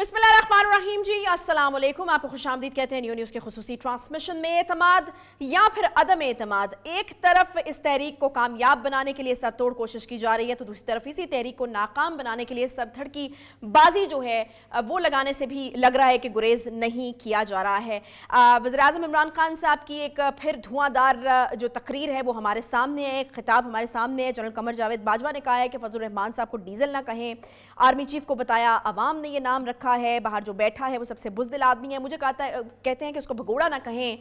बिस्मिल्लाहिर्रहमानिर्रहीम जी, अस्सलाम वालेकुम। आपको खुशामदीद कहते हैं न्यू न्यूज़ के खुसूसी ट्रांसमिशन में। एतमाद या फिर अदम एतमाद, एक तरफ इस तहरीक को कामयाब बनाने के लिए सरतोड़ कोशिश की जा रही है तो दूसरी तरफ इसी तहरीक को नाकाम बनाने के लिए सरधड़ की बाजी जो है वो लगाने से भी लग रहा है कि गुरेज नहीं किया जा रहा है। वज़ीर-ए-आज़म इमरान खान साहब की एक फिर धुआंधार जो तकरीर है वो हमारे सामने है, खिताब हमारे सामने है। जनरल कमर जावेद बाजवा ने कहा है कि फजलुर रहमान साहब को डीजल ना कहें, आर्मी चीफ को बताया अवाम ने ये नाम रखा है, बाहर जो बैठा है वो सबसे बुज़दिल आदमी है। मुझे कहते हैं कि उसको भगोड़ा ना कहें,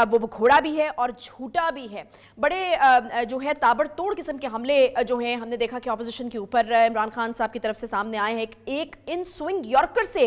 वो भगोड़ा भी है और झूठा भी है। बड़े जो है ताबड़तोड़ किस्म के हमले जो हैं हमने देखा कि अपोजिशन के ऊपर इमरान खान साहब की तरफ से सामने आए हैं। एक इन स्विंग यॉर्कर से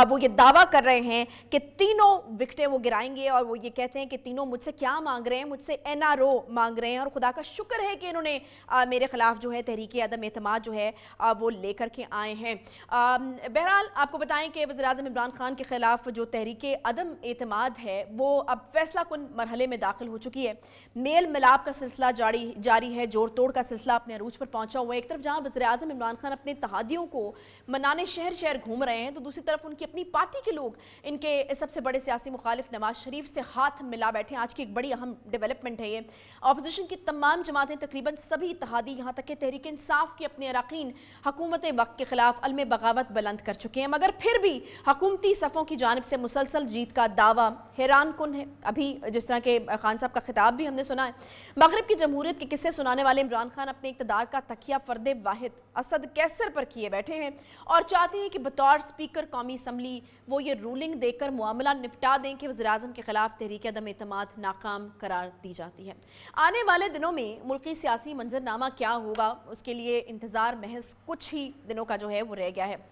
वो ये दावा कर रहे हैं कि तीनों विकेटें वो गिराएंगे और वो ये कहते हैं कि तीनों मुझसे क्या मांग रहे हैं, मुझसे NRO मांग रहे हैं और खुदा का शुक्र है कि इन्होंने मेरे खिलाफ जो है तहरीक अदम एतमाद जो है वो लेकर के आए हैं। बहरहाल आपको बताएं कि वज़ीर-ए-आज़म इमरान खान के खिलाफ जो तहरीक अदम एतमाद है वो अब फैसला कुन मरहले में दाखिल हो चुकी है। मेल मिलाप का सिलसिला जारी है, जोड़ तोड़ का सिलसिला अपने अरूज पर पहुंचा हुआ है। एक तरफ जहां वज़ीर-ए-आज़म इमरान खान अपने तहादियों को मनाने शहर शहर घूम रहे हैं तो दूसरी तरफ उनकी अपनी पार्टी के लोग इनके सबसे बड़े सियासी मुखालिफ नवाज शरीफ से हाथ मिला बैठे हैं। आज की एक बड़ी अहम डेवलपमेंट है ये। अपोजिशन की तमाम जमातें, तकरीबन सभी इत्तेहादी, यहाँ तक कि तहरीक इंसाफ के अपने अरकान हुकूमत वक्त के खिलाफ अलमे बगावत बुलंद कर चुके हैं, मगर फिर भी हुकूमती सफ़ों की जानिब से मुसलसल जीत का दावा हैरान कुन है। अभी जिस तरह के खान साहब का खिताब भी हमने सुना है, मगरब की जमहूरियत के किस्से सुनाने वाले इमरान खान अपने इक़्तिदार का तकिया फ़र्द वाहिद असद कैसर पर किए बैठे हैं और चाहते हैं कि बतौर स्पीकर कौमी असम्बली वो ये रूलिंग देकर मामला निपटा दें कि वज़ीर-ए-आज़म के खिलाफ तहरीक अदम एतमाद नाकाम करार दी जाती है। आने वाले दिनों में मुल्की सियासी मंजरनामा क्या होगा उसके लिए इंतज़ार महज कुछ ही दिनों का जो है वो रह गया है।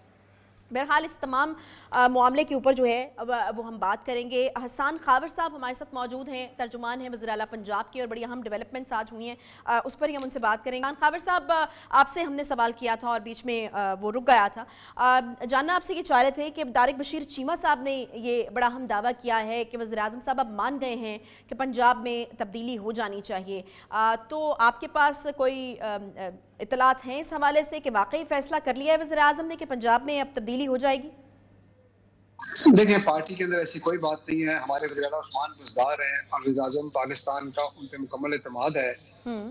बहरहाल इस तमाम मामले के ऊपर जो है वो हम बात करेंगे। हसन खाबर साहब हमारे साथ मौजूद हैं, तर्जुमान हैं वज़ीर आला पंजाब के और बड़ी अहम डेवलपमेंट्स आज हुई हैं उस पर ही हम उनसे बात करेंगे। हसन खाबर साहब, आपसे हमने सवाल किया था और बीच में वो रुक गया था। जानना आपसे ये चाह रहे थे कि तारिक बशीर चीमा साहब ने ये बड़ा अहम दावा किया है कि वज़ीर-ए-आज़म साहब अब मान गए हैं कि पंजाब में तब्दीली हो जानी चाहिए। तो आपके पास कोई इतलात हैं इस हवाले से कि वाकई फैसला कर लिया है वज़ीर-ए-आज़म ने कि पंजाब में अब तब्दीली हो जाएगी? देखिए, पार्टी के अंदर ऐसी कोई बात नहीं है। हमारे वज़ीर आला उस्मान बुज़दार हैं और वज़ीर-ए-आज़म पाकिस्तान का उन पे मुकम्मल एतमाद है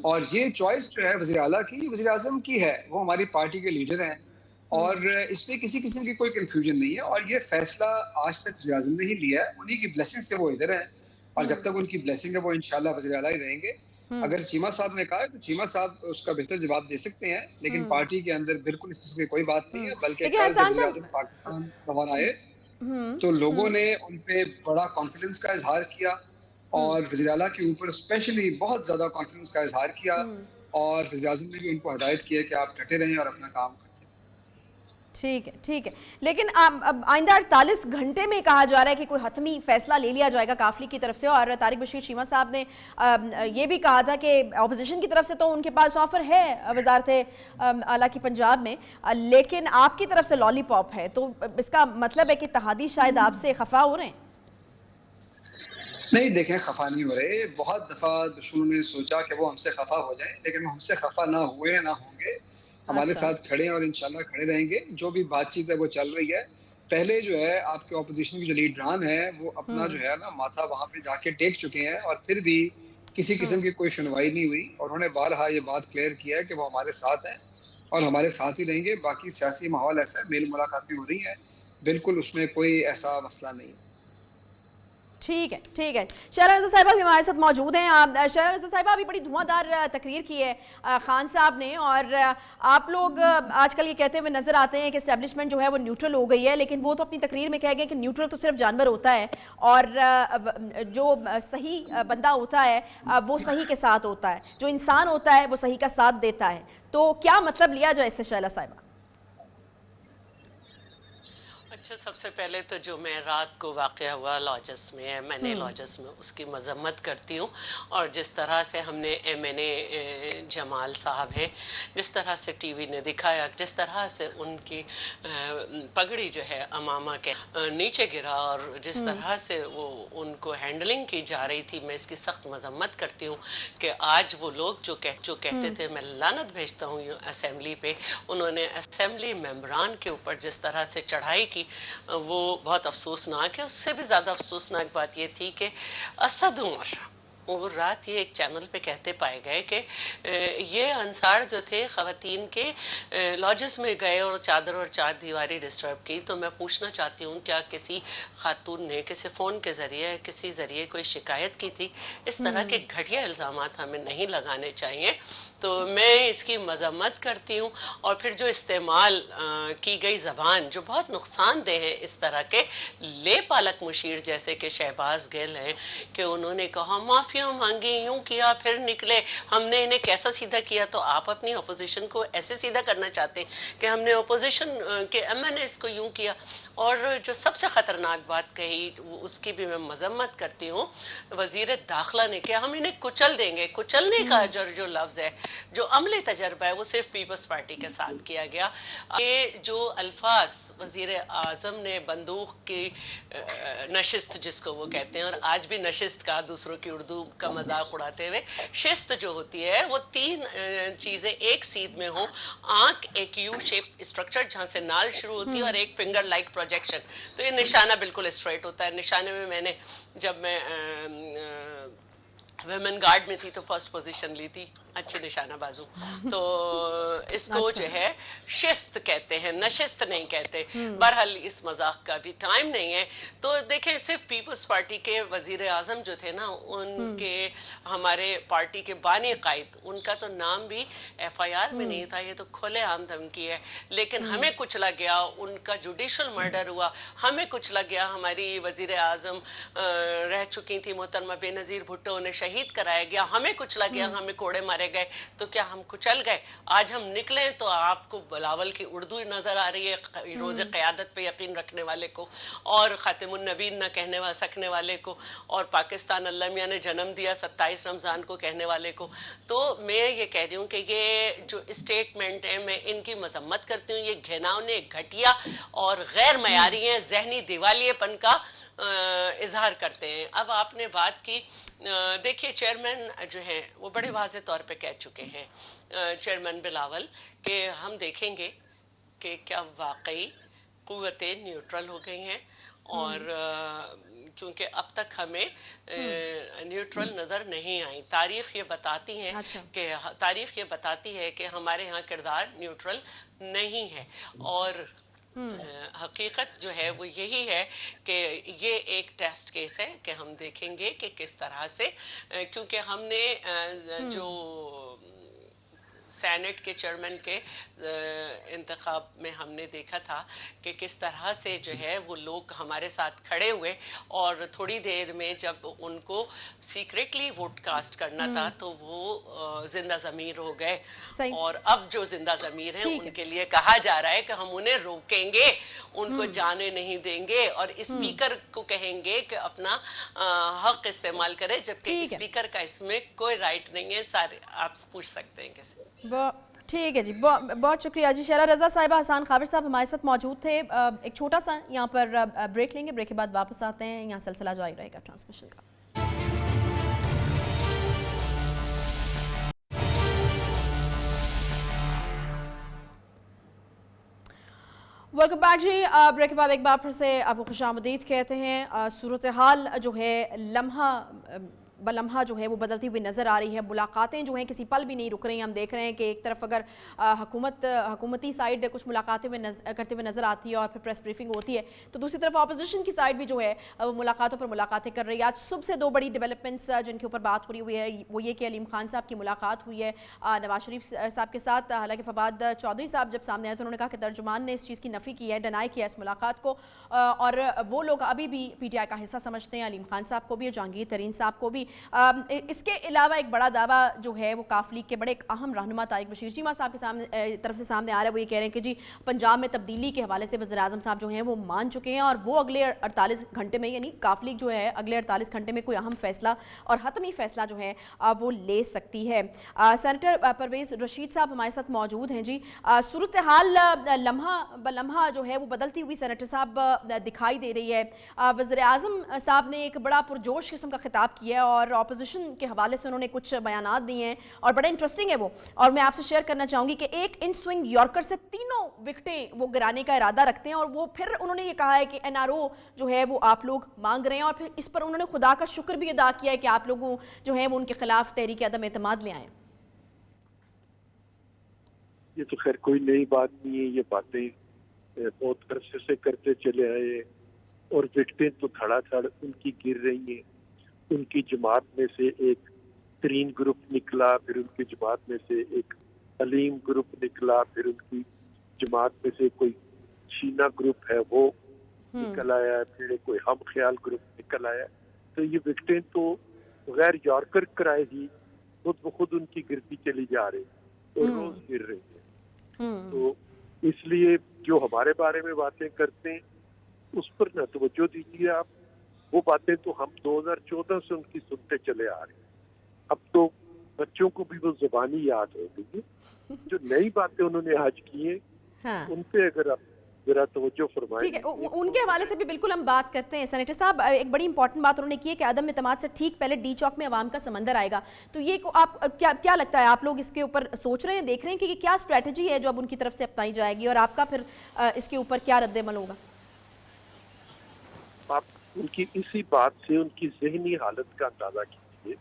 और ये चॉइस जो है वज़ीर आला की, वज़ीर-ए-आज़म की है। वो हमारी पार्टी के लीडर हैं और इसमें किसी किस्म की कोई कन्फ्यूजन नहीं है और ये फैसला आज तक वज़ीर-ए-आज़म ने ही लिया है। उन्हीं की ब्लेसिंग से वो इधर हैं और जब तक उनकी ब्लेसिंग है वो इंशाल्लाह वज़ीर आला ही रहेंगे। अगर चीमा साहब ने कहा है तो चीमा साहब उसका बेहतर जवाब दे सकते हैं, लेकिन पार्टी के अंदर बिल्कुल इस किस्म की कोई बात नहीं है। बल्कि कल जब वज़ीर-ए-आज़म पाकिस्तान रवाना आए तो लोगों ने उन पे बड़ा कॉन्फिडेंस का इजहार किया और वज़ीर आला के ऊपर स्पेशली बहुत ज़्यादा कॉन्फिडेंस का इजहार किया और वज़ीर-ए-आज़म ने भी उनको हिदायत की है कि आप डटे रहें और अपना काम करते रहें। ठीक है, लेकिन अब आइंदा 48 घंटे में कहा जा रहा है कि कोई हतमी फैसला ले लिया जाएगा काफिले की तरफ से और तारिक बशीर चीमा साहब ने ये भी कहा था कि अपोजिशन की तरफ से तो उनके पास ऑफर है वज़ारत आला की पंजाब में, लेकिन आपकी तरफ से लॉलीपॉप है, तो इसका मतलब है कि इत्तेहादी शायद आपसे खफा हो रहे हैं? नहीं, देखें, खफा नहीं हो रहे। बहुत दफ़ा दुश्मनों ने सोचा कि वो हमसे खफा हो जाए, लेकिन वो हमसे खफा ना हुए ना होंगे। हमारे साथ खड़े हैं और इंशाल्लाह खड़े रहेंगे। जो भी बातचीत है वो चल रही है। पहले जो है आपके ऑपोजिशन की जो लीडरान है वो अपना जो है ना माथा वहाँ पे जाके टेक चुके हैं और फिर भी किसी किस्म की कोई सुनवाई नहीं हुई और उन्होंने बारहा ये बात क्लियर किया है कि वो हमारे साथ हैं और हमारे साथ ही रहेंगे। बाकी सियासी माहौल ऐसा है, मेल मुलाकातें हो रही हैं, बिल्कुल उसमें कोई ऐसा मसला नहीं है। ठीक है। शहरा रज़ा साहिबा भी हमारे साथ मौजूद हैं। शहरा रज़ा साहिबा अभी बड़ी धुआंधार तकरीर की है खान साहब ने और आप लोग आजकल ये कहते हुए नज़र आते हैं कि एस्टेब्लिशमेंट जो है वो न्यूट्रल हो गई है, लेकिन वो तो अपनी तकरीर में कह गए कि न्यूट्रल तो सिर्फ जानवर होता है और जो सही बंदा होता है वो सही के साथ होता है, जो इंसान होता है वो सही का साथ देता है। तो क्या मतलब लिया जाए इससे शहला साहिबा? अच्छा, सबसे पहले तो जो मैं रात को वाक़या हुआ लॉजस में, मैंने लॉजस में, उसकी मजम्मत करती हूँ और जिस तरह से हमने MNA जमाल साहब है, जिस तरह से TV ने दिखाया, जिस तरह से उनकी पगड़ी जो है अमामा के नीचे गिरा और जिस तरह से वो उनको हैंडलिंग की जा रही थी, मैं इसकी सख्त मजम्मत करती हूँ कि आज वो लोग जो कहते थे मैं लानत भेजता हूँ असेंबली पे, उन्होंने असेंबली मेंबरान के ऊपर जिस तरह से चढ़ाई की वो बहुत अफसोसनाक है। उससे भी ज़्यादा अफसोसनाक बात ये थी कि असद उमर वो रात ये एक चैनल पे कहते पाए गए कि ये अंसार जो थे ख़वातीन के लॉजेस में गए और चादर और चार दीवारी डिस्टर्ब की। तो मैं पूछना चाहती हूँ क्या किसी खातून ने किसी फ़ोन के ज़रिए किसी ज़रिए कोई शिकायत की थी? इस तरह के घटिया इल्ज़ामात हमें नहीं लगाने चाहिए। तो मैं इसकी मजम्मत करती हूँ। और फिर जो इस्तेमाल की गई ज़बान जो बहुत नुकसानदेह है इस तरह के ले पालक मुशीर जैसे कि शहबाज गिल हैं कि उन्होंने कहा माफ़िया मांगी, यूँ किया, फिर निकले हमने इन्हें कैसा सीधा किया। तो आप अपनी अपोजिशन को ऐसे सीधा करना चाहते हैं कि हमने अपोजिशन के MNAs को यूँ किया। और जो सबसे ख़तरनाक बात कही उसकी भी मैं मजम्मत करती हूँ, वज़ीर दाखिला ने कि हम इन्हें कुचल देंगे। कुचलने का जो लफ्ज़ है, जो अमली तजर्बा है, वो सिर्फ पीपल्स पार्टी के साथ किया गया। ये जो अल्फाज वज़ीर आज़म ने बंदूक की नशिस्त जिसको वो कहते हैं, और आज भी नशिस्त का दूसरों की उर्दू का मजाक उड़ाते हुए, शिस्त जो होती है वो तीन चीज़ें एक सीध में हो, आँख एक यू शेप स्ट्रक्चर जहाँ से नाल शुरू होती है और एक फिंगर लाइक प्रोजेक्शन। तो ये निशाना बिल्कुल स्ट्रेट होता है। निशाने में मैंने जब मैं वुमेन गार्ड में थी तो फर्स्ट पोजीशन ली थी, अच्छी निशाना बाजू। तो इसको जो है शिस्त कहते हैं, नशिस्त नहीं कहते। बहरहाल इस मजाक का भी टाइम नहीं है। तो देखें सिर्फ पीपल्स पार्टी के वजीर आजम जो थे ना, उनके हमारे पार्टी के बानी कायद, उनका तो नाम भी FIR में नहीं था। ये तो खुले आम धमकी है। लेकिन हमें कुचला गया, उनका जुडिशल मर्डर हुआ, हमें कुचला गया। हमारी वजीर आजम रह चुकी थी मोहतरमा बेनज़ीर भुट्टो, उन्हें शहीद कराया गया, हमें कुचला गया, हमें कोड़े मारे गए। तो क्या हम कुचल गए? आज हम निकले तो आपको बिलावल की उर्दू नजर आ रही है, रोज़े क़यादत पे यकीन रखने वाले को, और खातिमुन नबीन न कहने सकने वाले को, और पाकिस्तान अल्लाह मियां ने जन्म दिया 27 रमज़ान को कहने वाले को। तो मैं ये कह रही हूँ कि ये जो स्टेटमेंट है मैं इनकी मजम्मत करती हूँ। ये घिनौने, घटिया और गैर मयारी हैं, जहनी दिवालियेपन का इजहार करते हैं। अब आपने बात की, देखिए चेयरमैन जो हैं वो बड़े वाज़े तौर पे कह चुके हैं, चेयरमैन बिलावल, कि हम देखेंगे कि क्या वाकई कुव्वतें न्यूट्रल हो गई हैं। और क्योंकि अब तक हमें न्यूट्रल नज़र नहीं आई। तारीख़ ये बताती है कि तारीख़ ये बताती है कि हमारे यहाँ किरदार न्यूट्रल नहीं है। और हकीकत जो है वो यही है कि ये एक टेस्ट केस है कि हम देखेंगे कि किस तरह से, क्योंकि हमने जो सेनेट के चेयरमैन के इंतखाब में हमने देखा था कि किस तरह से जो है वो लोग हमारे साथ खड़े हुए, और थोड़ी देर में जब उनको सीक्रेटली वोट कास्ट करना था तो वो जिंदा ज़मीर हो गए। और अब जो जिंदा ज़मीर हैं उनके लिए कहा जा रहा है कि हम उन्हें रोकेंगे, उनको जाने नहीं देंगे, और स्पीकर को कहेंगे कि अपना हक इस्तेमाल करे, जबकि स्पीकर का इसमें कोई राइट नहीं है। सारे आप पूछ सकते हैं कैसे। ठीक है जी, बहुत शुक्रिया जी। शहरा रज़ा साहिबा, हसान खाबिर साहब हमारे साथ मौजूद थे। एक छोटा सा यहाँ पर ब्रेक लेंगे, ब्रेक के बाद वापस आते हैं। यहाँ सिलसिला जारी रहेगा ट्रांसमिशन का। वेलकम बैक जी। ब्रेक के बाद एक बार फिर से आपको खुशामदीद कहते हैं। सूरत हाल जो है लम्हा बलम्हा जो है वो बदलती हुई नज़र आ रही है। मुलाकातें जो हैं किसी पल भी नहीं रुक रही हैं। हम देख रहे हैं कि एक तरफ अगर हुकूमती साइड कुछ मुलाकातें करते हुए नज़र आती है और फिर प्रेस ब्रीफिंग होती है, तो दूसरी तरफ अपोजिशन की साइड भी जो है वो मुलाकातों पर मुलाकातें कर रही है। आज सुबह से दो बड़ी डेवलपमेंट्स जिनके ऊपर बात हो रही हुई है वो ये कि अलीम खान साहब की मुलाकात हुई है नवाज शरीफ साहब के साथ। हालांकि फवाद चौधरी साहब जब सामने आए तो उन्होंने कहा कि तर्जुमान ने इस चीज़ की नफ़ी की है, डिनाई किया इस मुलाकात को, और वो लोग अभी भी PTI का हिस्सा समझते हैं, अलीम खान साहब को भी और जहांगीर तरीन साहब को भी। इसके अलावा एक बड़ा दावा जो है वो काफ लीग के बड़े एक अहम रहनुमा तारिक बशीर चीमा साहब के तरफ से सामने आ रहा है। वो ये कह रहे हैं कि जी पंजाब में तब्दीली के हवाले से वज़ीर आज़म साहब जो हैं वो मान चुके हैं और वो अगले 48 घंटे में, यानी काफ लीग जो है अगले 48 घंटे में कोई अहम फैसला और हतमी फैसला जो है वो ले सकती है। सेनेटर परवेज़ रशीद साहब हमारे साथ मौजूद हैं जी। सूरत हाल लम्हा बलम्हा जो है वो बदलती हुई सेनेटर साहब दिखाई दे रही है। वज़ीर आज़म साहब ने एक बड़ा पुरजोश किस्म का खिताब किया اور اپوزیشن کے حوالے سے انہوں نے کچھ بیانات دیے ہیں اور بڑا انٹرسٹنگ ہے وہ, اور میں آپ سے شیئر کرنا چاہوں گی کہ ایک ان سوئنگ یارکر سے تینوں وکٹیں وہ گرانے کا ارادہ رکھتے ہیں, اور وہ پھر انہوں نے یہ کہا ہے کہ NRO جو ہے وہ آپ لوگ مانگ رہے ہیں, اور پھر اس پر انہوں نے خدا کا شکر بھی ادا کیا ہے کہ آپ لوگوں جو ہے وہ ان کے خلاف تحریک عدم اعتماد لے آئیں. یہ تو خیر کوئی نئی بات نہیں ہے, یہ باتیں بہت عرصے سے کرتے چلے آئے, اور وکٹیں تو دھڑا دھڑ ان کی گر رہی ہیں. ان کی جماعت میں سے ایک ترین گروپ نکلا, پھر ان کی جماعت میں سے ایک علیم گروپ نکلا, پھر ان کی جماعت میں سے کوئی شینا گروپ ہے وہ نکل آیا, پھر کوئی ہم خیال گروپ نکل آیا. تو یہ وکٹیں تو غیر یارکر کرائے ہی خود بخود ان کی گرتی چلی جا رہی اور روز گر رہی ہے. تو اس لیے جو ہمارے بارے میں باتیں کرتے ہیں اس پر نہ توجہ دیجیے آپ. وہ باتیں تو ہم 2014 سے ان کی سنتے چلے آ رہے ہیں. اب تو بچوں کو بھی وہ زبانی یاد ہو گئی ہے. جو نئی باتیں انہوں نے آج کی ہیں ان پہ اگر آپ ذرا توجہ فرمائیں. ٹھیک ہے, ان کے حوالے سے بھی بالکل ہم بات کرتے ہیں. سینیٹر صاحب, ایک بڑی امپورٹنٹ بات انہوں نے کی ہے کہ عدم اعتماد سے ٹھیک پہلے ڈی چوک میں عوام کا سمندر آئے گا. تو یہ آپ کیا لگتا ہے, آپ لوگ اس کے اوپر سوچ رہے ہیں, دیکھ رہے ہیں کہ یہ کیا اسٹریٹجی ہے جو اب ان کی طرف سے اپنائی جائے گی, اور آپ کا پھر اس کے اوپر کیا رد عمل ہوگا؟ آپ ان کی اسی بات سے ان کی ذہنی حالت کا اندازہ کیجیے.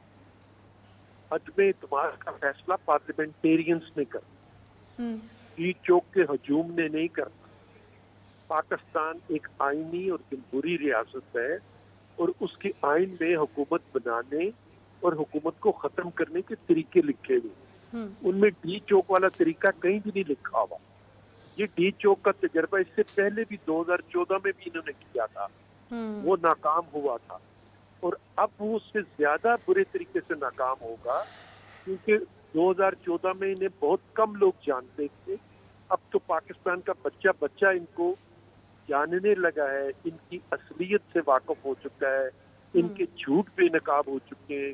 عدم اعتماد کا فیصلہ پارلیمنٹیرینز نے کرنا, ڈی چوک کے ہجوم نے نہیں کرنا. پاکستان ایک آئینی اور جمہوری ریاست ہے, اور اس کے آئین میں حکومت بنانے اور حکومت کو ختم کرنے کے طریقے لکھے ہوئے. ان میں ڈی چوک والا طریقہ کہیں بھی نہیں لکھا ہوا. یہ ڈی چوک کا تجربہ اس سے پہلے بھی 2014 میں بھی انہوں نے کیا تھا, وہ ناکام ہوا تھا, اور اب وہ اس سے زیادہ برے طریقے سے ناکام ہوگا, کیونکہ 2014 میں انہیں بہت کم لوگ جانتے تھے. اب تو پاکستان کا بچہ بچہ ان کو جاننے لگا ہے, ان کی اصلیت سے واقف ہو چکا ہے, ان کے جھوٹ بے نقاب ہو چکے ہیں,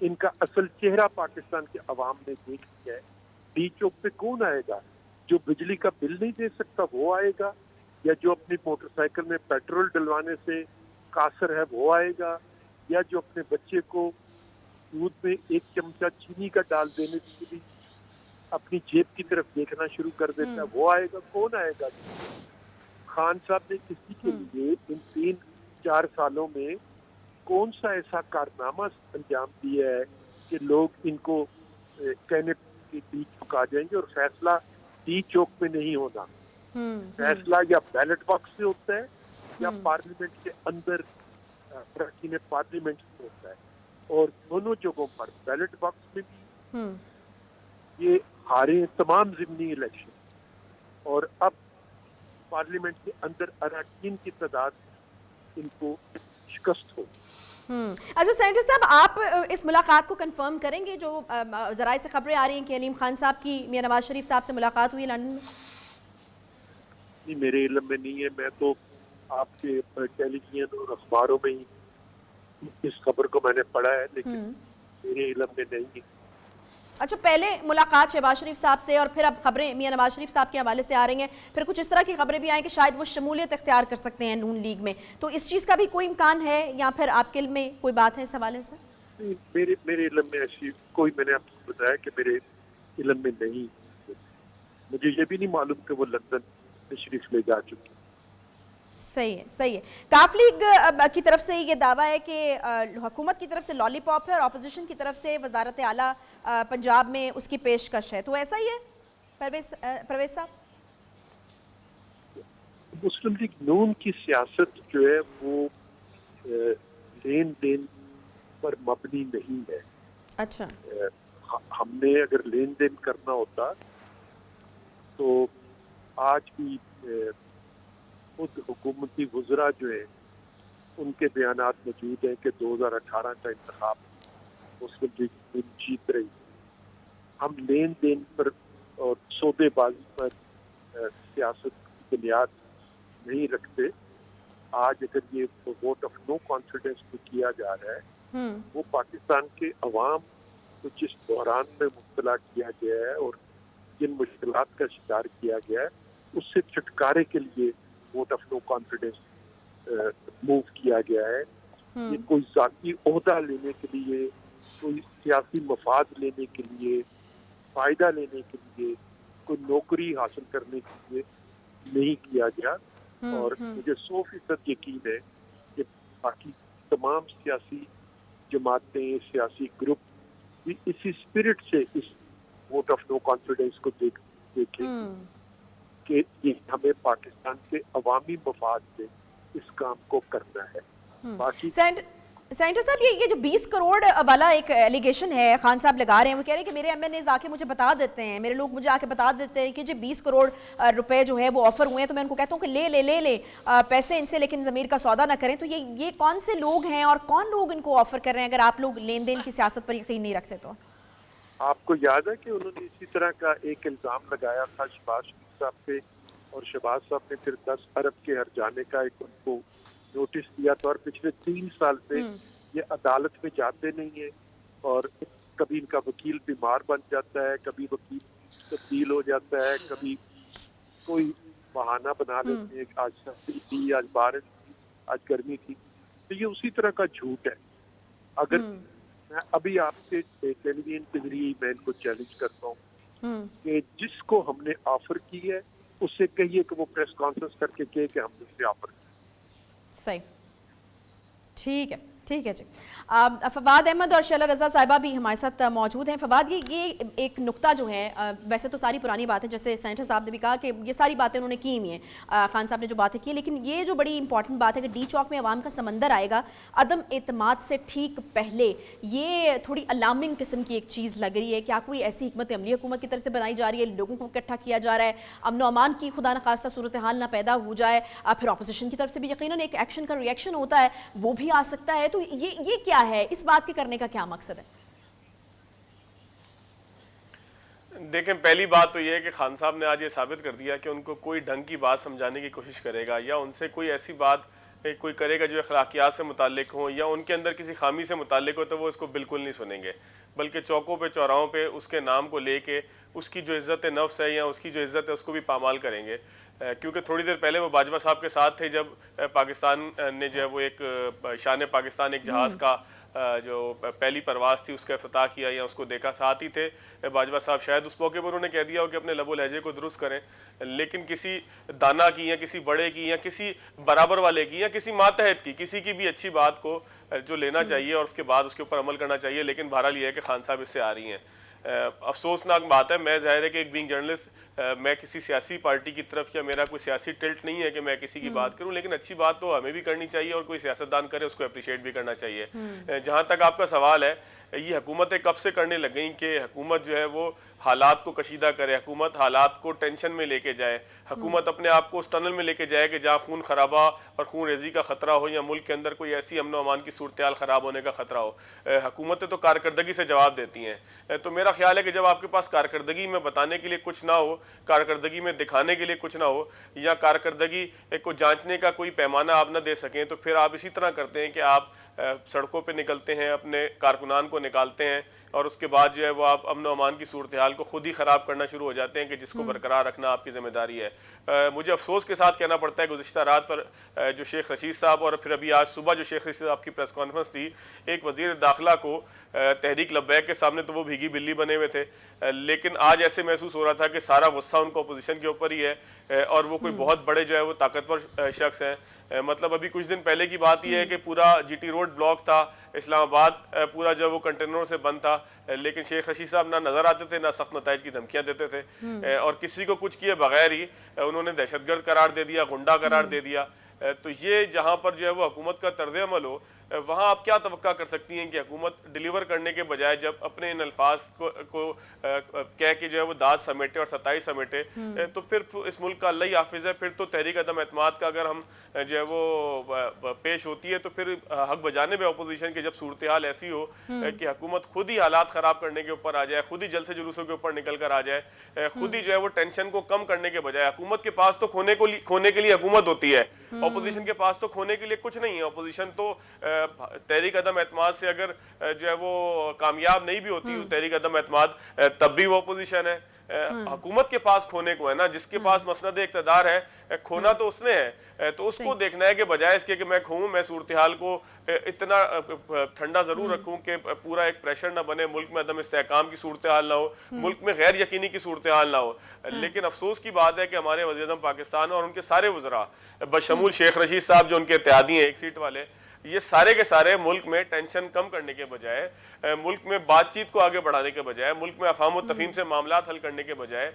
ان کا اصل چہرہ پاکستان کے عوام نے دیکھ لیا ہے. ڈی چوک پہ کون آئے گا؟ جو بجلی کا بل نہیں دے سکتا وہ آئے گا, یا جو اپنی موٹر سائیکل میں پیٹرول ڈلوانے سے قاصر ہے وہ آئے گا, یا جو اپنے بچے کو دودھ میں ایک چمچہ چینی کا ڈال دینے کے لیے اپنی جیب کی طرف دیکھنا شروع کر دیتا ہے وہ آئے گا. کون آئے گا؟ خان صاحب نے کسی کے لیے ان 3-4 سالوں میں کون سا ایسا کارنامہ انجام دیا ہے کہ لوگ ان کو کہنے کے ڈی چوک آ جائیں گے؟ اور فیصلہ ڈی چوک میں نہیں ہونا, فیصلہ یا بیلٹ باکس سے ہوتا ہے یا پارلیمنٹ کے اندر اراکین پارلیمنٹ سے ہوتا ہے. اور دونوں جگہوں پر بیلٹ باکس میں بھی یہ ہارے تمام ضمنی الیکشن, اور اب پارلیمنٹ کے اندر اراکین کی تعداد ان کو شکست ہو. اچھا سینیٹر صاحب, آپ اس ملاقات کو کنفرم کریں گے جو ذرائع سے خبریں آ رہی ہیں کہ علیم خان صاحب کی میاں نواز شریف صاحب سے ملاقات ہوئی لندن میں؟ نہیں, میرے علم میں نہیں ہے. میں تو آپ کے ٹیلی ویژن اور اخباروں میں ہی اس خبر کو میں نے پڑھا ہے, لیکن میرے علم میں نہیں ہے. اچھا, پہلے ملاقات شہباز شریف صاحب سے, اور پھر اب خبریں میاں نواز شریف صاحب کے حوالے سے آ رہی ہیں, پھر کچھ اس طرح کی خبریں بھی آئیں کہ شاید وہ شمولیت اختیار کر سکتے ہیں نون لیگ میں. تو اس چیز کا بھی کوئی امکان ہے, یا پھر آپ کے علم میں کوئی بات ہے اس حوالے سے؟ میرے علم میں ایسی کوئی, میں نے آپ کو بتایا کہ میرے علم میں نہیں. مجھے یہ بھی نہیں معلوم کہ وہ لندن تشریف لے جا چکی. صحیح ہے, صحیح ہے. کاف لیگ کی طرف سے یہ دعویٰ ہے کہ حکومت کی طرف سے لالی پاپ ہے اور اپوزیشن کی طرف سے وزارت اعلیٰ پنجاب میں اس کی پیشکش ہے. تو ایسا ہی ہے پرویز صاحب؟ مسلم لیگ نون کی سیاست جو ہے وہ لین دین پر مبنی نہیں ہے. اچھا, ہم نے اگر لین دین کرنا ہوتا تو آج بھی خود حکومتی وزراء جو ہیں ان کے بیانات موجود ہیں کہ 2018 کا انتخاب مسلم لیگ جیت رہی. ہم لین دین پر اور سودے بازی پر سیاست کی بنیاد نہیں رکھتے. آج اگر یہ ووٹ آف نو کانفیڈنس کو کیا جا رہا ہے, وہ پاکستان کے عوام کو جس بحران میں مبتلا کیا گیا ہے اور جن مشکلات کا شکار کیا گیا ہے اس سے چھٹکارے کے لیے vote of no confidence move کیا گیا ہے. ये कोई ज़ाती ओहदा लेने के लिए, कोई सियासी मफाद लेने के लिए, फ़ायदा लेने के लिए, कोई नौकरी हासिल करने के लिए नहीं किया गया। और मुझे 100% यकीन है कि बाकी तमाम सियासी जमातें, सियासी ग्रुप भी इसी स्पिरिट से इस वोट ऑफ नो कॉन्फिडेंस को देखेंगे कि ये हमें पाकिस्तान के अवामी मफाद से इस काम को करना है। बाकी सेनेटर साहब, ये जो 20 करोड़ वाला एक एलिगेशन है खान साहब लगा रहे हैं, वो कह रहे हैं कि मेरे एमएनएज आके मुझे बता देते हैं, मेरे लोग मुझे आके बता देते हैं कि जी 20 करोड़ रुपए जो है वो ऑफर हुए हैं, तो मैं उनको कहता हूँ कि ले पैसे इनसे, लेकिन ज़मीर का सौदा ना करें। तो ये कौन से लोग हैं और कौन लोग इनको ऑफर कर रहे हैं, अगर आप लोग लेन देन की सियासत पर यकीन नहीं रखते तो? आपको याद है कि उन्होंने इसी तरह का एक इल्ज़ाम लगाया था शहबाज शरीफ साहब पे, और शहबाज साहब ने फिर 10 अरब के हर जाने का एक उनको नोटिस दिया था, और पिछले 3 साल से ये अदालत में जाते नहीं है, और कभी इनका वकील बीमार बन जाता है, कभी वकील तब्दील हो जाता है, कभी कोई बहाना बना लेते हैं, आज सर्दी थी, आज बारिश थी, आज गर्मी थी। तो ये उसी तरह का झूठ है। अगर मैं अभी आपके टेलीविजन के जरिए मैं इनको चैलेंज करता हूँ कि जिसको हमने ऑफर की है उससे कहिए कि वो प्रेस कॉन्फ्रेंस करके कहे कि हमने उसे ऑफर किया। सही, ठीक है जी। फवाद अहमद और शैला रज़ा साहिबा भी हमारे साथ मौजूद हैं। फवाद, ये एक नुक्ता जो है, वैसे तो सारी पुरानी बातें, जैसे सेनेटर साहब ने भी कहा कि ये सारी बातें उन्होंने की हुई हैं, खान साहब ने जो बातें की, लेकिन ये जो बड़ी इंपॉर्टेंट बात है कि डी चौक में अवाम का समंदर आएगा अदम एतमाद से ठीक पहले, ये थोड़ी अलार्मिंग किस्म की एक चीज़ लग रही है। क्या कोई ऐसी हिकमत अमली हुकूमत की तरफ से बनाई जा रही है, लोगों को इकट्ठा किया जा रहा है, अमन व अमान की खुदा न खास्ता सूरत हाल ना पैदा हो जाए, फिर अपोजिशन की तरफ से भी यकीनन एक एक्शन का रिएक्शन होता है, वो भी आ सकता है। तो ये क्या है, इस बात के करने का क्या मकसद है? देखें, पहली बात तो ये है कि खान साहब ने आज ये साबित कर दिया कि उनको कोई ढंग की बात समझाने की कोशिश करेगा या उनसे कोई ऐसी बात कोई करेगा जो अखलाकियात से मुताल्लिक हो या उनके अंदर किसी खामी से मुताल्लिक हो, तो वो इसको बिल्कुल नहीं सुनेंगे, बल्कि चौकों पे चौराहों पे उसके नाम को लेके उसकी जो इज़्ज़त नफ्स है या उसकी जो इज़्ज़त है उसको भी पामाल करेंगे। क्योंकि थोड़ी देर पहले वो बाजवा साहब के साथ थे जब पाकिस्तान ने जो है वो एक शान पाकिस्तान एक जहाज़ का जो पहली परवाज़ थी उसका इफ्तिताह किया या उसको देखा, साथ ही थे बाजवा साहब। शायद उस मौके पर उन्होंने कह दिया हो कि अपने लबो लहजे को दुरुस्त करें, लेकिन किसी दाना की या किसी बड़े की या किसी बराबर वाले की या किसी मातहत की किसी की भी अच्छी बात को जो लेना चाहिए और उसके बाद उसके ऊपर अमल करना चाहिए। लेकिन बहरहाल ये है कि खान साहब इससे आ रही हैं। अफसोसनाक बात है। मैं ज़ाहिर है कि एक बीइंग जर्नलिस्ट मैं किसी सियासी पार्टी की तरफ या मेरा कोई सियासी टिल्ट नहीं है कि मैं किसी की बात करूं, लेकिन अच्छी बात तो हमें भी करनी चाहिए और कोई सियासतदान करे उसको अप्रिशिएट भी करना चाहिए। जहां तक आपका सवाल है, ये हुकूमतें कब से करने लग गई कि हुकूमत जो है वो हालात को कशीदा करे, हुकूमत हालात को टेंशन में लेके जाए, हुकूमत अपने आप को उस टनल में लेके जाए कि जहाँ खून खराबा और खून रेजी का ख़तरा हो या मुल्क के अंदर कोई ऐसी अमन व अमान की सूरत हाल ख़राब होने का ख़तरा हो। हुकूमतें तो कारकर्दगी से जवाब देती हैं। तो मेरा ख्याल है कि जब आपके पास कारकर्दगी में बताने के लिए कुछ ना हो, कारकर्दगी में दिखाने के लिए कुछ ना हो, या कारकर्दगी को जांचने का कोई पैमाना आप ना दे सकें, तो फिर आप इसी तरह करते हैं कि आप सड़कों पे निकलते हैं, अपने कारकुनान को निकालते हैं और उसके बाद जो है वो आप अमन व अमान की सूरत हाल को खुद ही ख़राब करना शुरू हो जाते हैं कि जिसको बरकरार रखना आपकी ज़िम्मेदारी है। मुझे अफसोस के साथ कहना पड़ता है, गुज़िश्ता रात पर जो शेख रशीद साहब और फिर अभी आज सुबह जो शेख रशीद साहब की प्रेस कॉन्फ्रेंस थी, एक वज़ीर दाखिला को तहरीक लब्बैक के सामने तो वो भीगी बिल्ली बने हुए थे, लेकिन आज ऐसे महसूस हो रहा था कि सारा गुस्सा उनको अपोजिशन के ऊपर ही है और वो कोई बहुत बड़े जो है वो ताकतवर शख्स हैं। मतलब अभी कुछ दिन पहले की बात यह है कि पूरा जीटी रोड ब्लॉक था, इस्लामाबाद पूरा जो वो कंटेनरों से बंद था, लेकिन शेख रशीद साहब ना नज़र आते थे, ना सख्त नताइज की धमकियाँ देते थे और किसी को कुछ किए बगैर ही उन्होंने दहशतगर्द करार दे दिया, गुंडा करार दे दिया। तो ये जहाँ पर जो है वो हुकूमत का तर्ज अमल हो, वहाँ आप क्या तवक्का कर सकती हैं कि हुकूमत डिलीवर करने के बजाय जब अपने इन अल्फाज को कह के जो है वो दाद समेटे और सताई समेटे, तो फिर इस मुल्क का अल्लाह ही हाफिज़ है। फिर तो तहरीक अदम एतमाद का अगर हम जो है वो पेश होती है तो फिर हक बजाने में अपोजिशन की जब सूरत हाल ऐसी हो कि हुकूमत खुद ही हालात ख़राब करने के ऊपर आ जाए, खुद ही जलसे जुलूसों के ऊपर निकल कर आ जाए, खुद ही जो है वो टेंशन को कम करने के बजाय, हुकूमत के पास तो खोने के लिए हुकूमत होती है, अपोजिशन के पास तो खोने के लिए कुछ नहीं है। अपोजिशन तो तहरीक अदम एतमाद से अगर जो है वो कामयाब नहीं भी होती तहरीक अदम एतमाद, तब भी वो अपोजिशन है। حکومت کے پاس کھونے کو ہے نا, جس کے پاس مسند اقتدار ہے, کھونا تو اس نے ہے, تو اس کو دیکھنا ہے کہ بجائے اس کے کہ میں کھوں, میں صورتحال کو اتنا ٹھنڈا ضرور رکھوں کہ پورا ایک پریشر نہ بنے, ملک میں عدم استحکام کی صورتحال نہ ہو, ملک میں غیر یقینی کی صورتحال نہ ہو. لیکن افسوس کی بات ہے کہ ہمارے وزیر اعظم پاکستان اور ان کے سارے وزراء بشمول شیخ رشید صاحب جو ان کے اتحادی ہیں ایک سیٹ والے, یہ سارے کے سارے ملک میں ٹینشن کم کرنے کے بجائے, ملک میں بات چیت کو آگے بڑھانے کے بجائے, ملک میں افہام و تفہیم سے معاملات حل کرنے کے بجائے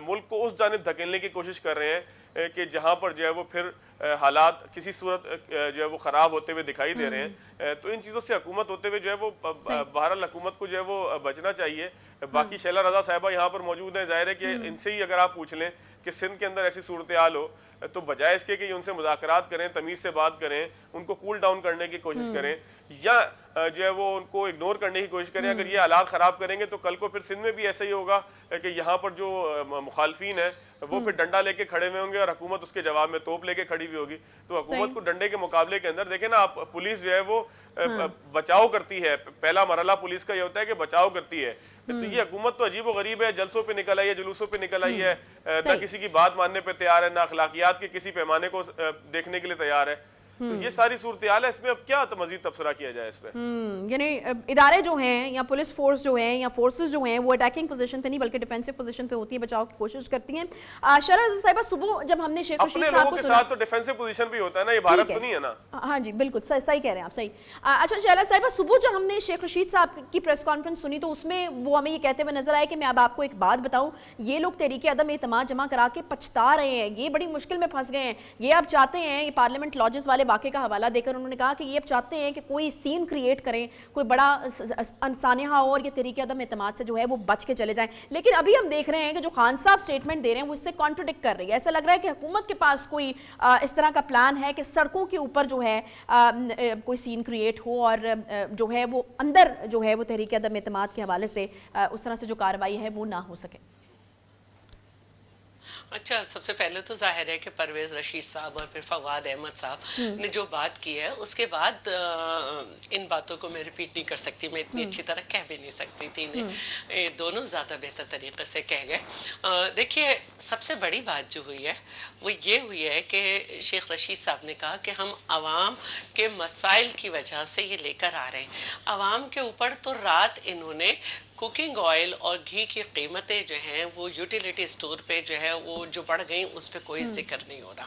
ملک کو اس جانب دھکیلنے کی کوشش کر رہے ہیں کہ جہاں پر جو ہے وہ پھر حالات کسی صورت جو ہے وہ خراب ہوتے ہوئے دکھائی دے رہے ہیں. تو ان چیزوں سے حکومت ہوتے ہوئے جو ہے وہ بہرحال حکومت کو جو ہے وہ بچنا چاہیے. باقی شیلا رضا صاحبہ یہاں پر موجود ہیں, ظاہر ہے کہ ان سے ہی اگر آپ پوچھ لیں کہ سندھ کے اندر ایسی صورتحال ہو تو بجائے اس کے کہ ان سے مذاکرات کریں, تمیز سے بات کریں, ان کو کول ڈاؤن کرنے کی کوشش کریں یا جو ہے وہ ان کو اگنور کرنے کی کوشش کریں, اگر یہ حالات خراب کریں گے تو کل کو پھر سندھ میں بھی ایسا ہی ہوگا کہ یہاں پر جو مخالفین ہیں وہ پھر ڈنڈا لے کے کھڑے ہوئے ہوں گے اور حکومت اس کے جواب میں توپ لے کے کھڑی ہوئی ہوگی. تو حکومت کو ڈنڈے کے مقابلے کے اندر دیکھیں نا آپ, پولیس جو ہے وہ بچاؤ کرتی ہے, پہلا مرحلہ پولیس کا یہ ہوتا ہے کہ بچاؤ کرتی ہے. تو یہ حکومت تو عجیب و غریب ہے, جلسوں پہ نکل آئی ہے, جلوسوں پہ نکل آئی ہے, نہ کسی کی بات ماننے پہ تیار ہے, نہ اخلاقیات کے کسی پیمانے کو دیکھنے کے لیے تیار ہے. تو یہ ساری صورتحال ہے, اس میں اب کیا مزید تبصرہ کیا جائے اس پہ؟ یعنی ادارے جو ہیں یا پولیس فورس جو ہیں یا فورسز جو ہیں وہ اٹیکنگ پوزیشن پہ نہیں بلکہ ڈیفینسو پوزیشن پہ ہوتی ہے, بچاؤ کی کوشش کرتی ہیں. شیلا رضا صاحبہ, صبح جب ہم نے شیخ رشید صاحب کو کے ساتھ تو ڈیفینسو پوزیشن بھی ہوتا ہے نا, یہ بھارت تو نہیں ہے نا. ہاں جی بالکل صحیح کہہ رہے ہیں آپ, صحیح. اچھا شیلا صاحبہ, صبح جب ہم نے شیخ رشید صاحب کی پریس کانفرنس سنی تو اس میں وہ ہمیں یہ کہتے ہوئے نظر آئے کہ میں اب آپ کو ایک بات بتاؤں, یہ لوگ تحریک عدم اعتماد جمع کرا کے پچھتا رہے ہیں, یہ بڑی مشکل میں پھنس گئے ہیں, یہ اب چاہتے ہیں, یہ پارلیمنٹ لاجز والے واقعے کا حوالہ دے کر انہوں نے کہا کہ یہ اب چاہتے ہیں کہ کوئی سین کریٹ کریں, کوئی بڑا سانحہ ہو اور یہ تحریک عدم اعتماد سے جو ہے وہ بچ کے چلے جائیں. لیکن ابھی ہم دیکھ رہے ہیں کہ جو خان صاحب سٹیٹمنٹ دے رہے ہیں وہ اس سے کانٹرڈکٹ کر رہی ہے. ایسا لگ رہا ہے کہ حکومت کے پاس کوئی اس طرح کا پلان ہے کہ سڑکوں کے اوپر جو ہے کوئی سین کریٹ ہو اور جو ہے وہ اندر جو ہے وہ تحریک عدم اعتماد کے حوالے سے اس طرح سے جو کارروائی ہے وہ نہ ہو سکے. اچھا, سب سے پہلے تو ظاہر ہے کہ پرویز رشید صاحب اور پھر فواد احمد صاحب نے جو بات کی ہے اس کے بعد ان باتوں کو میں ریپیٹ نہیں کر سکتی, میں اتنی اچھی طرح کہہ بھی نہیں سکتی تھی, یہ دونوں زیادہ بہتر طریقے سے کہہ گئے. دیکھیے, سب سے بڑی بات جو ہوئی ہے وہ یہ ہوئی ہے کہ شیخ رشید صاحب نے کہا کہ ہم عوام کے مسائل کی وجہ سے یہ لے کر آ رہے ہیں. عوام کے اوپر تو رات انہوں نے کوکنگ آئل اور گھی کی قیمتیں جو ہیں وہ یوٹیلیٹی سٹور پہ جو ہے وہ جو بڑھ گئیں اس پہ کوئی ذکر نہیں ہو رہا.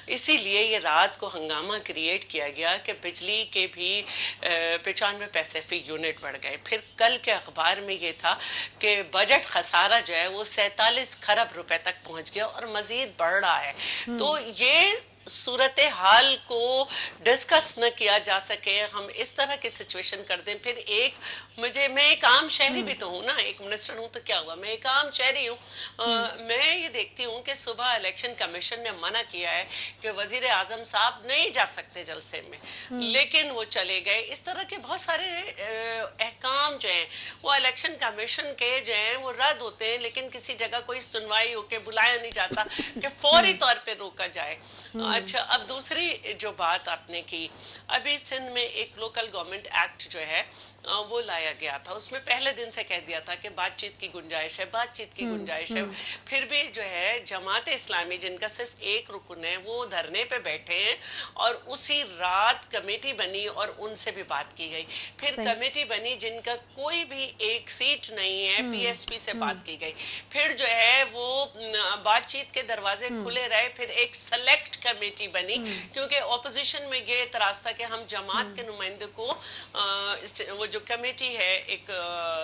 اسی لیے یہ رات کو ہنگامہ کریٹ کیا گیا کہ بجلی کے بھی 95 پیسے فی یونٹ بڑھ گئے. پھر کل کے اخبار میں یہ تھا کہ بجٹ خسارہ جو ہے وہ 47 کھرب روپے تک پہنچ گیا اور مزید بڑھ رہا ہے. تو یہ صورتحال کو ڈسکس نہ کیا جا سکے, ہم اس طرح کی سچویشن کر دیں. پھر میں ایک عام شہری بھی تو ہوں نا, ایک منسٹر ہوں تو کیا ہوا, میں ایک عام شہری ہوں. میں یہ دیکھتی ہوں کہ صبح الیکشن کمیشن نے منع کیا ہے کہ وزیر اعظم صاحب نہیں جا سکتے جلسے میں, لیکن وہ چلے گئے. اس طرح کے بہت سارے احکام جو ہیں وہ الیکشن کمیشن کے جو ہیں وہ رد ہوتے ہیں, لیکن کسی جگہ کوئی سنوائی ہو کے بلایا نہیں جاتا کہ فوری طور پہ روکا جائے. اچھا, اب دوسری جو بات آپ نے کی, ابھی سندھ میں ایک لوکل گورنمنٹ ایکٹ جو ہے وہ لایا گیا تھا. اس میں پہلے دن سے کہہ دیا تھا کہ بات چیت کی گنجائش ہے, بات چیت کی گنجائش ہے. پھر بھی جو ہے جماعت اسلامی جن کا صرف ایک رکن ہے وہ دھرنے پہ بیٹھے ہیں اور اسی رات کمیٹی بنی اور ان سے بھی بات کی گئی. پھر کمیٹی بنی جن کا کوئی بھی ایک سیٹ نہیں ہے, پی ایس پی سے بات کی گئی. پھر جو ہے وہ بات چیت کے دروازے کھلے رہے. پھر ایک سلیکٹ کمیٹی بنی کیونکہ اپوزیشن میں یہ اعتراض تھا کہ ہم جماعت کے نمائندے کو وہ جو کمیٹی ہے ایک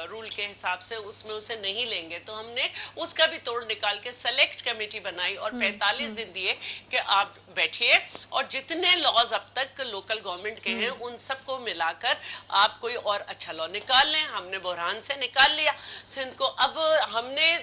رول کے حساب سے اس میں اسے نہیں لیں گے, تو ہم نے اس کا بھی توڑ نکال کے سلیکٹ کمیٹی بنائی اور 45 دن دیے کہ آپ بیٹھیے اور جتنے لاز اب تک لوکل گورنمنٹ کے ہیں ان سب کو ملا کر آپ کوئی اور اچھا لا نکال لیں. ہم نے بحران سے نکال لیا سندھ کو. اب ہم نے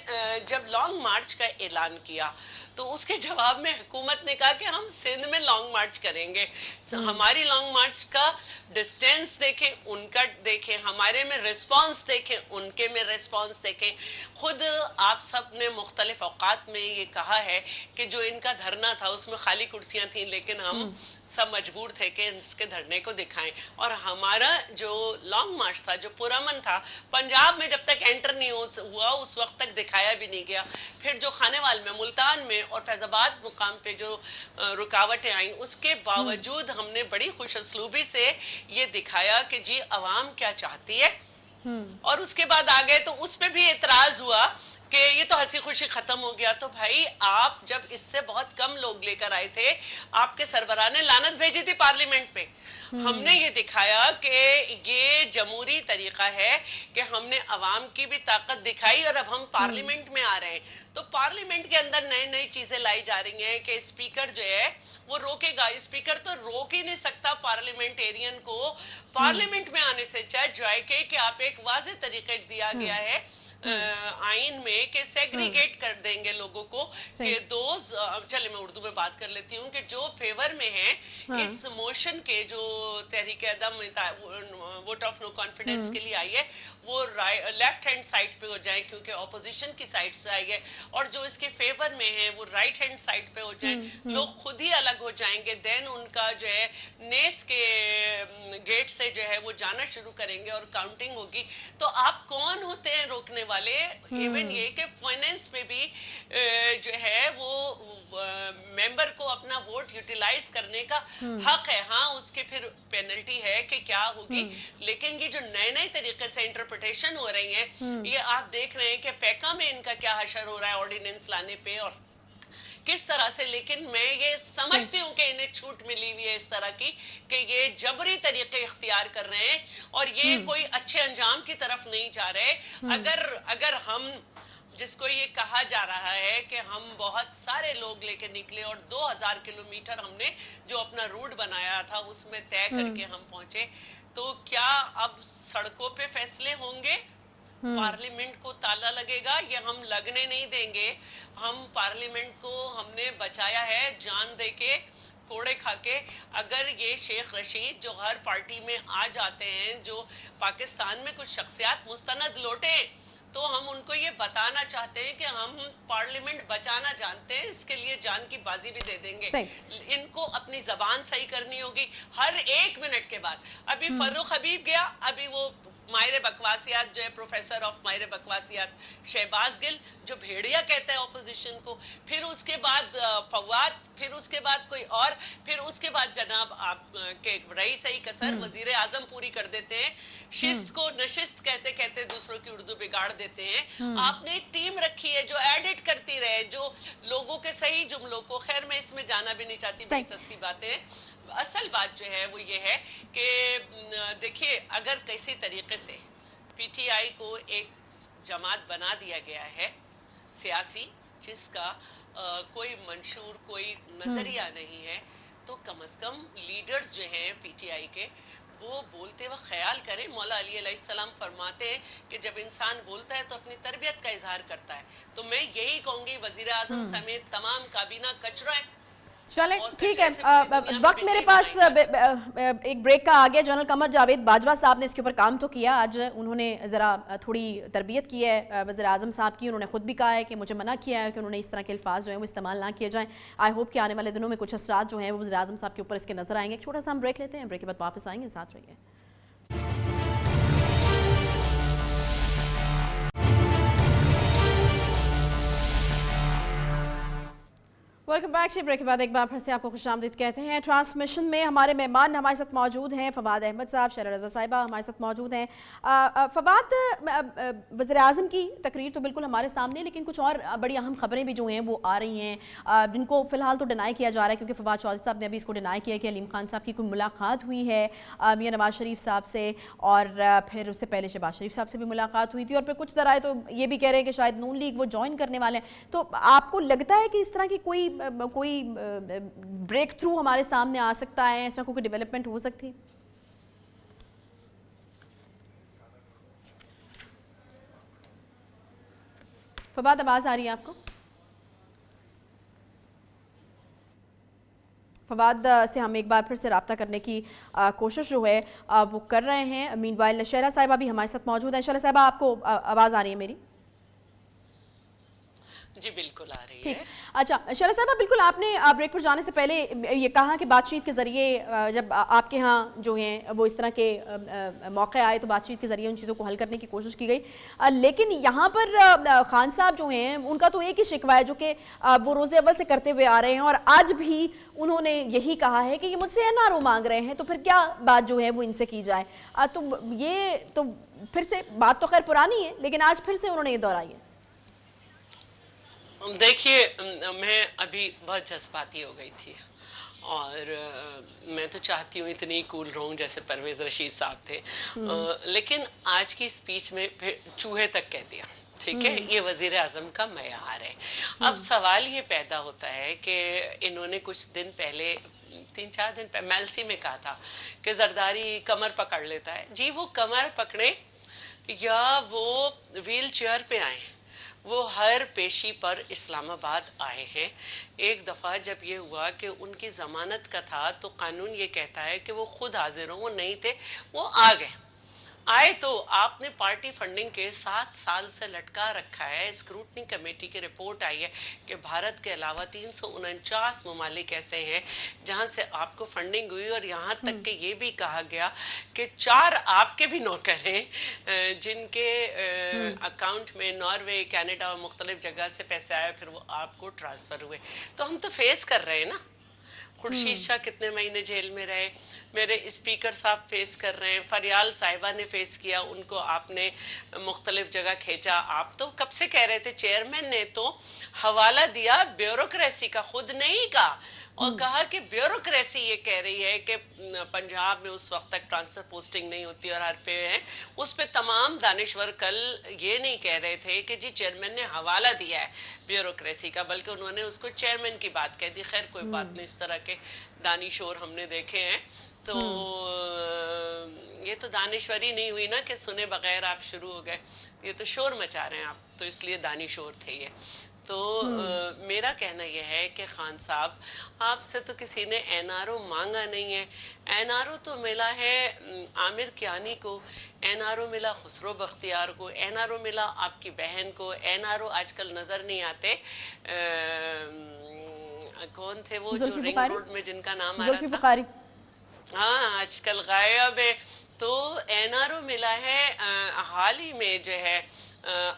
جب لانگ مارچ کا اعلان کیا تو اس کے جواب میں حکومت نے کہا کہ ہم سندھ میں لانگ مارچ کریں گے. ہماری لانگ مارچ کا ڈسٹینس دیکھیں, ان کا دیکھیں, ہمارے میں ریسپانس دیکھیں, ان کے میں ریسپانس دیکھیں. خود آپ سب نے مختلف اوقات میں یہ کہا ہے کہ جو ان کا دھرنا تھا اس میں خالی کرسیاں تھیں لیکن ہم سب مجبور تھے کہ اس کے دھرنے کو دکھائیں. اور ہمارا جو لانگ مارچ تھا جو پرامن تھا, پنجاب میں جب تک انٹر نہیں ہوا اس وقت تک دکھایا بھی نہیں گیا. پھر جو خانیوال میں, ملتان میں اور فیض آباد مقام پہ جو رکاوٹیں آئیں, اس کے باوجود ہم نے بڑی خوش اسلوبی سے یہ دکھایا کہ جی عوام کیا چاہتی ہے. اور اس کے بعد آگئے تو اس پہ بھی اعتراض ہوا کہ یہ تو ہنسی خوشی ختم ہو گیا. تو بھائی آپ جب اس سے بہت کم لوگ لے کر آئے تھے, آپ کے سربراہ نے لعنت بھیجی تھی پارلیمنٹ پہ. ہم نے یہ دکھایا کہ یہ جمہوری طریقہ ہے کہ ہم نے عوام کی بھی طاقت دکھائی اور اب ہم پارلیمنٹ میں آ رہے ہیں. تو پارلیمنٹ کے اندر نئی نئی چیزیں لائی جا رہی ہیں کہ اسپیکر جو ہے وہ روکے گا. اسپیکر تو روک ہی نہیں سکتا پارلیمنٹیرین کو پارلیمنٹ میں آنے سے, چاہے جائے کہ آپ ایک واضح طریقے دیا گیا ہے آئین میں کہ سیگریگیٹ کر دیں گے لوگوں کو کہ دوز. چلے میں اردو میں بات کر لیتی ہوں کہ جو فیور میں ہیں اس موشن کے, جو تحریک عدم ووٹ آف نو کانفیڈنس کے لیے آئی ہے, وہ لیفٹ ہینڈ سائڈ پہ ہو جائیں کیونکہ اپوزیشن کی سائڈ سے آئی ہے, اور جو اس کے فیور میں ہیں وہ رائٹ ہینڈ سائڈ پہ ہو جائیں. لوگ خود ہی الگ ہو جائیں گے, دین ان کا جو ہے نیس کے گیٹ سے جو ہے وہ جانا شروع کریں گے اور کاؤنٹنگ ہوگی. تو آپ کون ہوتے ہیں روکنے والے؟ ایون یہ کہ فائنینس پہ بھی جو ہے وہ ممبر کو اپنا ووٹ یوٹیلائز کرنے کا حق ہے. ہاں اس کے پھر پینلٹی ہے کہ کیا ہوگی, لیکن یہ جو نئے نئے طریقے سے انٹرپریٹیشن ہو رہی ہیں, یہ آپ دیکھ رہے ہیں کہ پیکا میں ان کا کیا حشر ہو رہا ہے آرڈیننس لانے پہ اور کس طرح سے. لیکن میں یہ سمجھتی ہوں کہ انہیں چھوٹ ملی ہوئی ہے اس طرح کی کہ یہ جبری طریقے اختیار کر رہے ہیں اور یہ کوئی اچھے انجام کی طرف نہیں جا رہے. اگر ہم, جس کو یہ کہا جا رہا ہے کہ ہم بہت سارے لوگ لے کے نکلے اور 2000 کلومیٹر ہم نے جو اپنا روٹ بنایا تھا اس میں طے کر کے ہم پہنچے, تو کیا اب سڑکوں پہ فیصلے ہوں گے؟ پارلیمنٹ کو تالا لگے گا؟ یہ ہم لگنے نہیں دیں گے. ہم پارلیمنٹ کو ہم نے بچایا ہے جان دے کے, کوڑے کھا کے. اگر یہ شیخ رشید جو ہر پارٹی میں آ جاتے ہیں, جو پاکستان میں کچھ شخصیات مستند لوٹے, تو ہم ان کو یہ بتانا چاہتے ہیں کہ ہم پارلیمنٹ بچانا جانتے ہیں, اس کے لیے جان کی بازی بھی دے دیں گے. ان کو اپنی زبان صحیح کرنی ہوگی ہر 1 منٹ کے بعد. ابھی فاروق حبیب گیا, ابھی وہ ماہر بکواسیات جو ہے پروفیسر آف ماہر بکواسیات شہباز گل, جو بھیڑیا کہتا ہے اپوزیشن کو, پھر اس کے بعد فواد, پھر اس کے بعد کوئی اور, پھر اس کے بعد جناب آپ کے رئیس کثر وزیر اعظم پوری کر دیتے ہیں. شست کو نشست کہتے کہتے دوسروں کی اردو بگاڑ دیتے ہیں. آپ نے ایک ٹیم رکھی ہے جو ایڈٹ کرتی رہے, جو لوگوں کے صحیح جملوں کو, خیر میں اس میں جانا بھی نہیں چاہتی, بڑی سستی باتیں. اصل بات جو ہے وہ یہ ہے کہ دیکھیے, اگر کسی طریقے سے پی ٹی آئی کو ایک جماعت بنا دیا گیا ہے سیاسی, جس کا کوئی منشور, کوئی نظریہ نہیں ہے, تو کم از کم لیڈرز جو ہیں پی ٹی آئی کے, وہ بولتے وقت خیال کریں. مولا علی علیہ السلام فرماتے ہیں کہ جب انسان بولتا ہے تو اپنی تربیت کا اظہار کرتا ہے. تو میں یہی کہوں گی وزیر اعظم سمیت تمام کابینہ کچرا ہے. چلیں ٹھیک ہے, وقت میرے پاس ایک بریک کا آ گیا. جنرل قمر جاوید باجوہ صاحب نے اس کے اوپر کام تو کیا, آج انہوں نے ذرا تھوڑی تربیت کی ہے وزیر اعظم صاحب کی. انہوں نے خود بھی کہا ہے کہ مجھے منع کیا ہے کہ انہوں نے اس طرح کے الفاظ جو ہیں وہ استعمال نہ کیے جائیں. آئی ہوپ کہ آنے والے دنوں میں کچھ اثرات جو ہیں وہ وزیر اعظم صاحب کے اوپر اس کے نظر آئیں گے. ایک چھوٹا سا ہم بریک لیتے ہیں, بریک کے بعد واپس آئیں گے, ساتھ رہیے. Welcome back. بریک کے بعد ایک بار پھر سے آپ کو خوش آمدید کہتے ہیں. ٹرانسمیشن میں ہمارے مہمان ہمارے ساتھ موجود ہیں فواد احمد صاحب, شہرہ رضا صاحبہ ہمارے ساتھ موجود ہیں. فواد, وزیر اعظم کی تقریر تو بالکل ہمارے سامنے, لیکن کچھ اور بڑی اہم خبریں بھی جو ہیں وہ آ رہی ہیں, جن کو فی الحال تو ڈینائی کیا جا رہا ہے, کیونکہ فواد چودھری صاحب نے ابھی اس کو ڈینائی کیا کہ علیم خان صاحب کی کوئی ملاقات ہوئی ہے میاں نواز شریف صاحب سے, اور پھر اس سے پہلے شہباز شریف صاحب سے بھی ملاقات ہوئی تھی, اور پھر کچھ ذرائع تو یہ بھی کہہ رہے ہیں کہ شاید نون لیگ وہ جوائن کرنے والے ہیں. تو آپ کو لگتا ہے کہ اس طرح کی کوئی بریک تھرو ہمارے سامنے آ سکتا ہے, اس طرح کوئی ڈیولپمنٹ ہو سکتی؟ فواد, آواز آ رہی ہے آپ کو؟ فواد سے ہم ایک بار پھر سے رابطہ کرنے کی کوشش جو ہے وہ کر رہے ہیں. مین وائل شہرہ صاحبہ بھی ہمارے ساتھ موجود ہیں. شہرہ صاحبہ, آپ کو آواز آ رہی ہے میری؟ जी बिल्कुल आ रही ठीक। है। अच्छा शरा साहबा, बिल्कुल आपने ब्रेक पर जाने से पहले ये कहा कि बातचीत के ज़रिए जब आपके यहाँ जो हैं वो इस तरह के मौके आए तो बातचीत के ज़रिए उन चीज़ों को हल करने की कोशिश की गई, लेकिन यहाँ पर खान साहब जो हैं उनका तो एक ही शिकवा है जो कि वो रोज़े अव्वल से करते हुए आ रहे हैं, और आज भी उन्होंने यही कहा है कि ये मुझसे एनआरओ मांग रहे हैं, तो फिर क्या बात जो है वो इनसे की जाए। तो ये तो फिर से बात तो खैर पुरानी है, लेकिन आज फिर से उन्होंने ये दोहराई है। देखिए, मैं अभी बहुत जज्बाती हो गई थी और मैं तो चाहती हूँ इतनी कूल रहूं जैसे परवेज रशीद साहब थे, लेकिन आज की स्पीच में फिर चूहे तक कह दिया। ठीक है, ये वजीर आजम का मयार है। अब सवाल ये पैदा होता है कि इन्होंने कुछ दिन पहले 3-4 दिन पहले मेलसी में कहा था कि जरदारी कमर पकड़ लेता है। जी वो कमर पकड़े या वो व्हील चेयर पे आए, वो हर पेशी पर इस्लामाबाद आए हैं। एक दफ़ा जब ये हुआ कि उनकी ज़मानत का था तो कानून ये कहता है कि वो खुद हाजिर हों, वो नहीं थे, वो आ गए। आए तो आपने पार्टी फंडिंग के 7 साल से लटका रखा है। स्क्रूटनी कमेटी की रिपोर्ट आई है कि भारत के अलावा 349 ममालिक ऐसे हैं जहां से आपको फंडिंग हुई, और यहाँ तक कि ये भी कहा गया कि 4 आपके भी नौकर हैं जिनके अकाउंट में नॉर्वे, कनाडा और मुख्तलिफ जगह से पैसे आए, फिर वो आपको ट्रांसफर हुए। तो हम तो फेस कर रहे हैं ना। खुर्शीद शाह कितने महीने जेल में रहे, मेरे स्पीकर साहब फेस कर रहे हैं, फरियाल साहिबा ने फेस किया, उनको आपने मुख्तलिफ जगह खींचा। आप तो कब से कह रहे थे, चेयरमैन ने तो हवाला दिया ब्यूरोक्रेसी का, खुद नहीं कहा, और कहा कि ब्यूरोक्रेसी ये कह रही है कि पंजाब में उस वक्त तक ट्रांसफर पोस्टिंग नहीं होती और हर पे है। उस पे तमाम दानिश्वर कल ये नहीं कह रहे थे कि जी चेयरमैन ने हवाला दिया है ब्यूरोक्रेसी का, बल्कि उन्होंने उसको चेयरमैन की बात कह दी। खैर कोई बात नहीं, इस तरह के दानिशोर हमने देखे हैं। तो ये तो दानिश्वरी नहीं हुई ना कि सुने बगैर आप शुरू हो गए, ये तो शोर मचा रहे हैं आप, तो इसलिए दानिशोर थे ये। तो मेरा कहना यह है कि खान साहब, आपसे तो किसी ने एनआरओ मांगा नहीं है। एनआरओ तो मिला है आमिर कियानी को, एनआरओ मिला खुसरो बख्तियार को, एनआरओ मिला आपकी बहन को। एनआरओ आजकल नजर नहीं आते। कौन थे वो जो रिंग रोड में जिनका नाम आ रहा था, हाँ आजकल गायब है। तो एनआरओ मिला है हाल ही में जो है,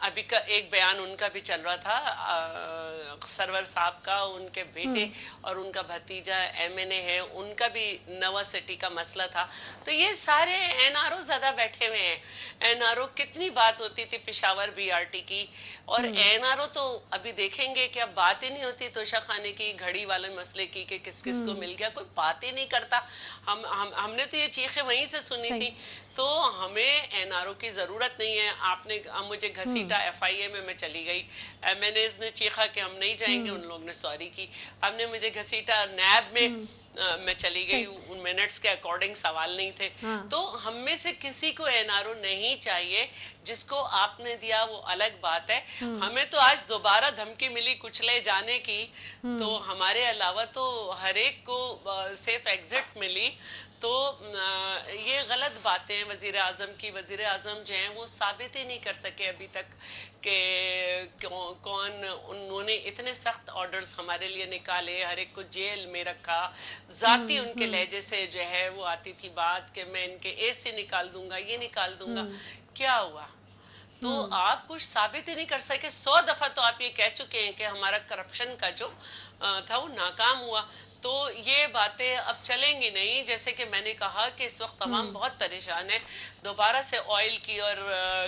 अभी का एक बयान उनका भी चल रहा था सरवर साहब का, उनके बेटे और उनका भतीजा एमएनए है, उनका भी नवा सिटी का मसला था। तो ये सारे एनआरओ ज्यादा बैठे हुए हैं। एनआरओ कितनी बात होती थी पेशावर बीआरटी की, और एनआरओ तो अभी देखेंगे कि अब बात ही नहीं होती तोशा खाने की, घड़ी वाले मसले की कि किस किस को मिल गया, कोई बात ही नहीं करता। हमने तो ये चीखें वहीं से सुनी थी। तो हमें एनआरओ की जरूरत नहीं है। आपने मुझे घसीटा एफआईए में मैं चली गई, एमएनएज ने चीखा कि हम नहीं जाएंगे, उन लोगों ने सॉरी की। हमने मुझे घसीटा नैब में मैं चली गई, उन मिनट्स के अकॉर्डिंग सवाल नहीं थे। तो हम में से किसी को एनआरओ नहीं चाहिए। जिसको आपने दिया वो अलग बात है। हमें तो आज दोबारा धमकी मिली कुचले जाने की, तो हमारे अलावा तो हर एक को सेफ एग्जिट मिली। तो ये गलत बातें हैं वजीर आजम की। वजीर आजम जो हैं वो साबित ही नहीं कर सके अभी तक कि कौन, उन्होंने इतने सख्त ऑर्डर्स हमारे लिए निकाले, हर एक को जेल में रखा। जाती उनके लहजे से जो है वो आती थी बात कि मैं इनके एसी निकाल दूंगा, ये निकाल दूंगा। क्या हुआ? तो आप कुछ साबित ही नहीं कर सके। 100 दफा तो आप ये कह चुके हैं कि हमारा करप्शन का जो था वो नाकाम हुआ। तो ये बातें अब चलेंगी नहीं। जैसे कि मैंने कहा कि इस वक्त तमाम बहुत परेशान है। दोबारा से ऑयल की और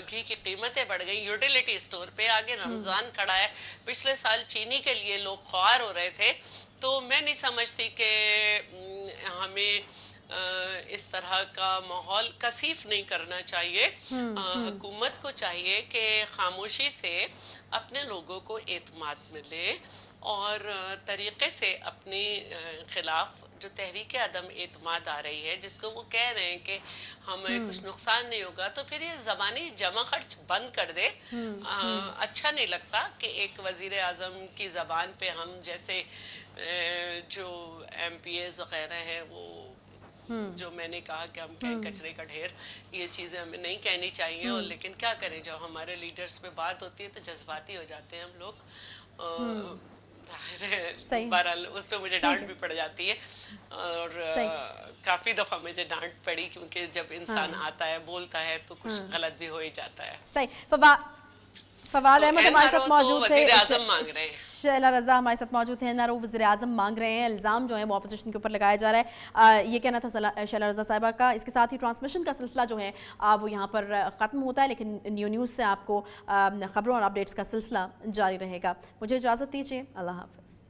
घी की कीमतें बढ़ गई। यूटिलिटी स्टोर पे आगे रमजान खड़ा है। पिछले साल चीनी के लिए लोग ख्वार हो रहे थे। तो मैं नहीं समझती कि हमें इस तरह का माहौल कसीफ नहीं करना चाहिए। हुकूमत को चाहिए कि खामोशी से अपने लोगों को एतमाद मिले और तरीके से अपने खिलाफ जो तहरीक अदम एतमाद आ रही है, जिसको वो कह रहे हैं कि हमें कुछ नुकसान नहीं होगा, तो फिर ये ज़बानी जमा खर्च बंद कर दे। अच्छा नहीं लगता कि एक वजीर आज़म की ज़बान पे हम जैसे जो MPAs वगैरह हैं वो जो मैंने कहा कि हम कहें कचरे का ढेर, ये चीज़ें हमें नहीं कहनी चाहिए। और लेकिन क्या करें, जब हमारे लीडर्स पे बात होती है तो जज्बाती हो जाते हैं हम लोग। बहरहाल उस पर मुझे डांट भी पड़ जाती है, और काफ़ी दफ़ा मुझे डांट पड़ी, क्योंकि जब इंसान आता है बोलता है तो कुछ गलत भी हो ही जाता है। सही। फवाद अहमद हमारे साथ मौजूद थे, वज़ीर-ए-आज़म मांग रहे हैं, शैला रज़ा हमारे साथ मौजूद हैं। एनआरओ वज़ीर-ए-आज़म मांग रहे हैं, इल्ज़ाम जो है वो अपोजिशन के ऊपर लगाया जा रहा है। ये कहना था शैला रज़ा साहिबा का। इसके साथ ही ट्रांसमिशन का सिलसिला जो है वो यहाँ पर ख़त्म होता है, लेकिन न्यूज़ से आपको ख़बरों और अपडेट्स का सिलसिला जारी रहेगा। मुझे इजाज़त दीजिए, अल्लाह हाफ़िज़।